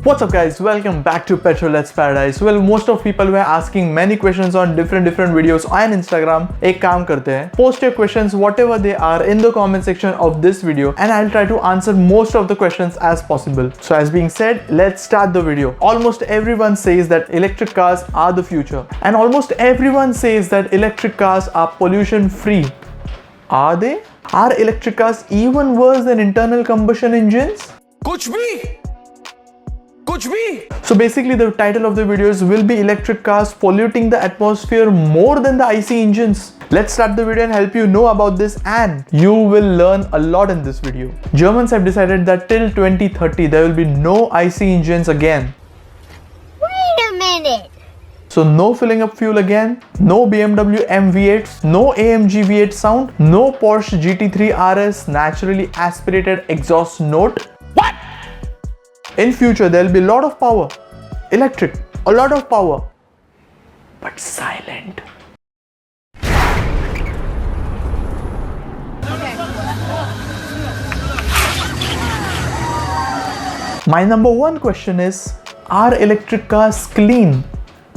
What's up guys, welcome back to Petrol Let's Paradise. Well, most of people were asking many questions on different videos on Instagram. एक काम करते हैं, post your questions whatever they are in the comment section of this video and I'll try to answer most of the questions as possible. So as being said, let's start the video. Almost everyone says that electric cars are the future and almost everyone says that electric cars are pollution free. Are they? Are electric cars even worse than internal combustion engines? कुछ भी. So basically the title of the videos will be electric cars polluting the atmosphere more than the IC engines. Let's start the video and help you know about this, and you will learn a lot in this video. Germans have decided that till 2030 there will be no IC engines again. Wait a minute. So no filling up fuel again, no BMW M8s, no AMG V8 sound, no Porsche GT3 RS naturally aspirated exhaust note. What? In future, there will be a lot of power. Electric, a lot of power. But silent. My number one question is, are electric cars clean?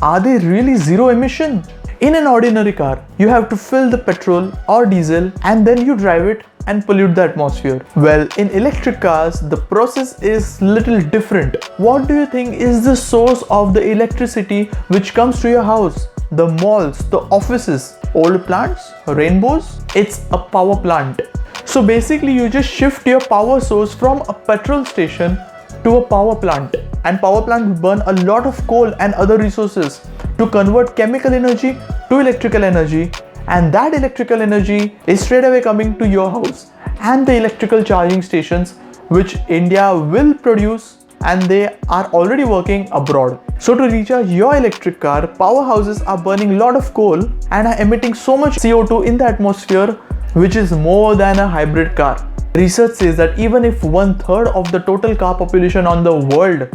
Are they really zero emission? In an ordinary car, you have to fill the petrol or diesel and then you drive it and pollute the atmosphere. Well, in electric cars, the process is little different. What do you think is the source of the electricity which comes to your house? The malls, the offices, old plants, rainbows? It's a power plant. So basically you just shift your power source from a petrol station to a power plant, and power plant will burn a lot of coal and other resources to convert chemical energy to electrical energy, and that electrical energy is straight away coming to your house and the electrical charging stations which India will produce, and they are already working abroad. So to recharge your electric car, powerhouses are burning a lot of coal and are emitting so much CO2 in the atmosphere, which is more than a hybrid car. Research says that even if 1/3 of the total car population on the world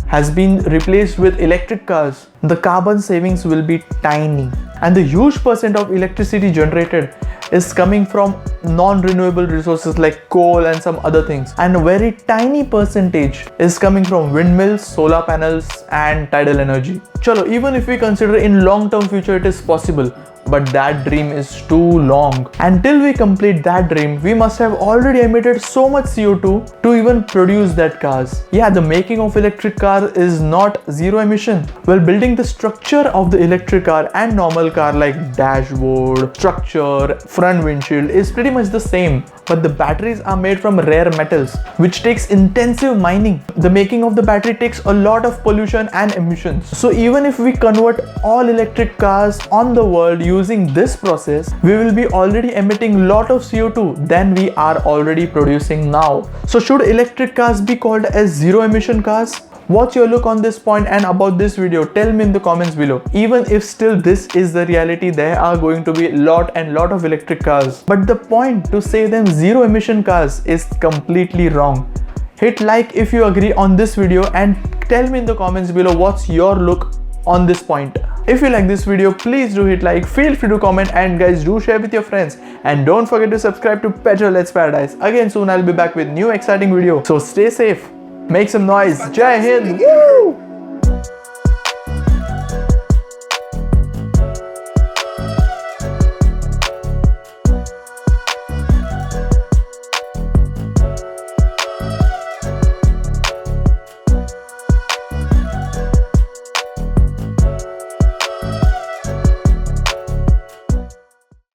has been replaced with electric cars, the carbon savings will be tiny. And the huge percent of electricity generated is coming from non-renewable resources like coal and some other things. And a very tiny percentage is coming from windmills, solar panels and tidal energy. Chalo, even if we consider in long-term future it is possible, but that dream is too long. Until we complete that dream, we must have already emitted so much CO2 to even produce that cars. Yeah, the making of electric car is not zero emission. Well, building the structure of the electric car and normal car like dashboard, structure, front windshield is pretty much the same. But the batteries are made from rare metals, which takes intensive mining. The making of the battery takes a lot of pollution and emissions. So even if we convert all electric cars on the world using this process, we will be already emitting lot of CO2 than we are already producing now. So should electric cars be called as zero emission cars? What's your look on this point and about this video? Tell me in the comments below. Even if still this is the reality, there are going to be lot of electric cars. But the point to say them zero emission cars is completely wrong. Hit like if you agree on this video and tell me in the comments below what's your look on this point. If you like this video, please do hit like, feel free to comment, and guys do share with your friends, and don't forget to subscribe to Petrol Let's Paradise. Again soon I'll be back with new exciting video. So stay safe. Make some noise. Jai Hind. Woo!